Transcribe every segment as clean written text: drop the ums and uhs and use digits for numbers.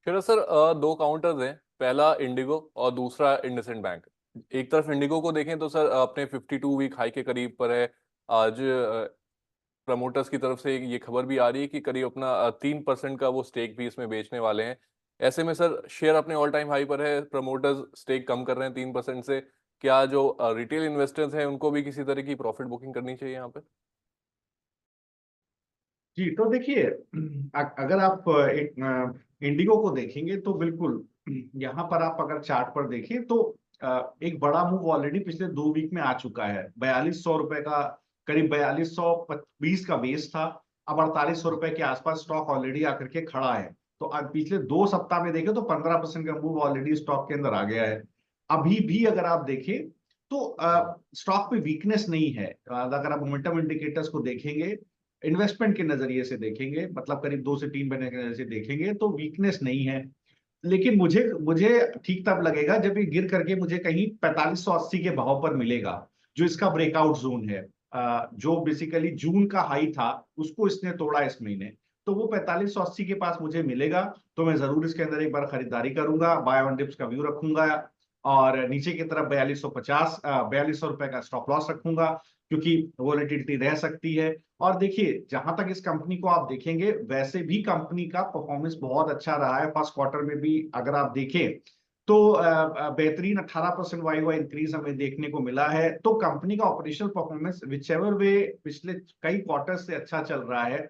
फिर सर दो काउंटर्स हैं। पहला इंडिगो और दूसरा इंडसइंड बैंक। एक तरफ इंडिगो को देखें तो सर अपने 52 वीक हाई के करीब पर है आज। प्रमोटर्स की तरफ से ये खबर भी आ रही है कि करीब अपना 3% का वो स्टेक भी इसमें बेचने वाले हैं। ऐसे में सर शेयर अपने ऑल टाइम हाई पर है, प्रमोटर्स स्टेक कम कर रहे हैं 3% से। क्या जो रिटेल इन्वेस्टर्स हैं उनको भी किसी तरह की प्रॉफिट बुकिंग करनी चाहिए यहाँ पे? जी, तो देखिए, अगर आप एक इंडिगो को देखेंगे तो बिल्कुल यहाँ पर आप अगर चार्ट पर देखें तो एक बड़ा मूव ऑलरेडी पिछले 2 वीक में आ चुका है। 4200 रुपए का, करीब 4220 का बेस था। अब 4800 रुपए के आसपास स्टॉक ऑलरेडी आकर के खड़ा है। तो अब पिछले 2 सप्ताह में देखें तो 15% का मूव ऑलरेडी स्टॉक के अंदर आ गया है। अभी भी अगर आप देखें तो स्टॉक पे वीकनेस नहीं है। अगर आप मोमेंटम इंडिकेटर्स को देखेंगे, इन्वेस्टमेंट के नजरिए से देखेंगे, मतलब करीब 2 से 3 महीने के नजरिए से देखेंगे तो वीकनेस नहीं है। लेकिन मुझे मुझे ठीक तब लगेगा जब ये गिर करके मुझे कहीं 4580 के भाव पर मिलेगा, जो इसका ब्रेकआउट जोन है। जो बेसिकली जून का हाई था, उसको इसने तोड़ा इस महीने। तो वो 4580 के पास मुझे मिलेगा, तो मैं जरूर इसके अंदर एक बार खरीदारी करूंगा, बाय ऑन डिप्स का व्यू रखूंगा। और नीचे की तरफ 4250, 4200 रुपए का स्टॉप लॉस रखूंगा, क्योंकि वोलेटिलिटी रह सकती है। और देखिए, जहां तक इस कंपनी को आप देखेंगे, वैसे भी कंपनी का परफॉर्मेंस बहुत अच्छा रहा है। फर्स्ट क्वार्टर में भी अगर आप देखें तो बेहतरीन 18% वाई वाई इंक्रीज हमें देखने को मिला है। तो कंपनी का ऑपरेशनल परफॉर्मेंस विच एवर वे पिछले कई क्वार्टर से अच्छा चल रहा है।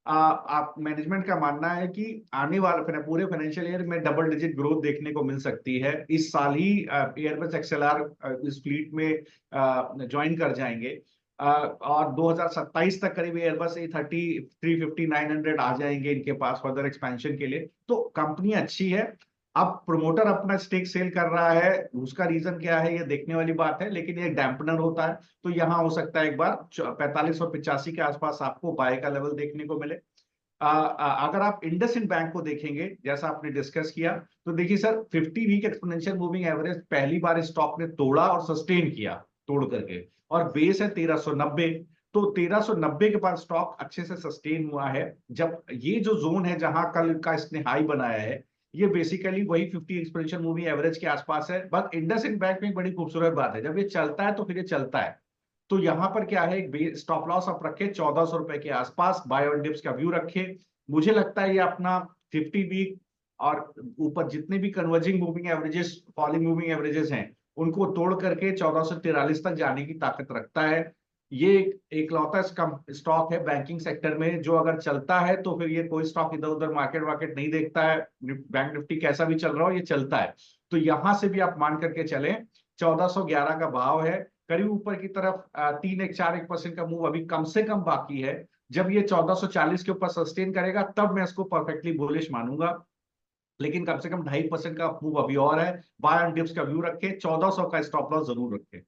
आप मैनेजमेंट का मानना है कि आने वाले पूरे फाइनेंशियल ईयर में डबल डिजिट ग्रोथ देखने को मिल सकती है। इस साल ही एयरबस एक्सएलआर इस फ्लीट में ज्वाइन कर जाएंगे। और 2027 तक करीब एयरबस A330, 350, 900 आ जाएंगे इनके पास फर्दर एक्सपेंशन के लिए। तो कंपनी अच्छी है। अब प्रोमोटर अपना स्टेक सेल कर रहा है, उसका रीजन क्या है ये देखने वाली बात है, लेकिन ये डैम्पनर होता है। तो यहाँ हो सकता है एक बार 45 और 85 के आसपास आपको बाय का लेवल देखने को मिले। अगर आप इंडसइंड बैंक को देखेंगे, जैसा आपने डिस्कस किया, तो देखिए sir, 50 week exponential moving average पहली बार स्टॉक ने तोड़ा और सस्टेन किया, तोड़ करके। और बेस है 1390। तो 1390 के बाद स्टॉक अच्छे से सस्टेन हुआ है। जब ये जो जोन है जहां कल का इसने हाई बनाया है, ये बेसिकली वही 50 एक्सपोनेंशियल मूविंग एवरेज के आसपास है। बस इंडसइंड बैंक में एक बड़ी खूबसूरत बात है, जब ये चलता है तो फिर ये चलता है। तो यहां पर क्या है, एक स्टॉप लॉस आप रखे 1400 रुपए के आसपास, बाय ऑन डिप्स का व्यू रखे। मुझे लगता है ये अपना 50 वीक और ऊपर जितने भी converging moving averages, falling moving averages हैं, उनको तोड़ करके 1443 तक जाने की ताकत रखता है। ये एक लौता स्टॉक है बैंकिंग सेक्टर में, जो अगर चलता है तो फिर ये कोई स्टॉक इधर उधर मार्केट वार्केट नहीं देखता है। बैंक निफ्टी कैसा भी चल रहा हो, ये चलता है। तो यहां से भी आप मान करके चलें, 1411 का भाव है। करीब ऊपर की तरफ 3 1 4 1% का मूव अभी कम से कम बाकी है। जब ये 1440 के ऊपर सस्टेन करेगा, तब मैं इसको परफेक्टली बुलिश मानूंगा। लेकिन कम से कम 2.5% का मूव अभी और है। बाय ऑन डिप्स का व्यू रखें, 1400 का स्टॉप लॉस जरूर रखें।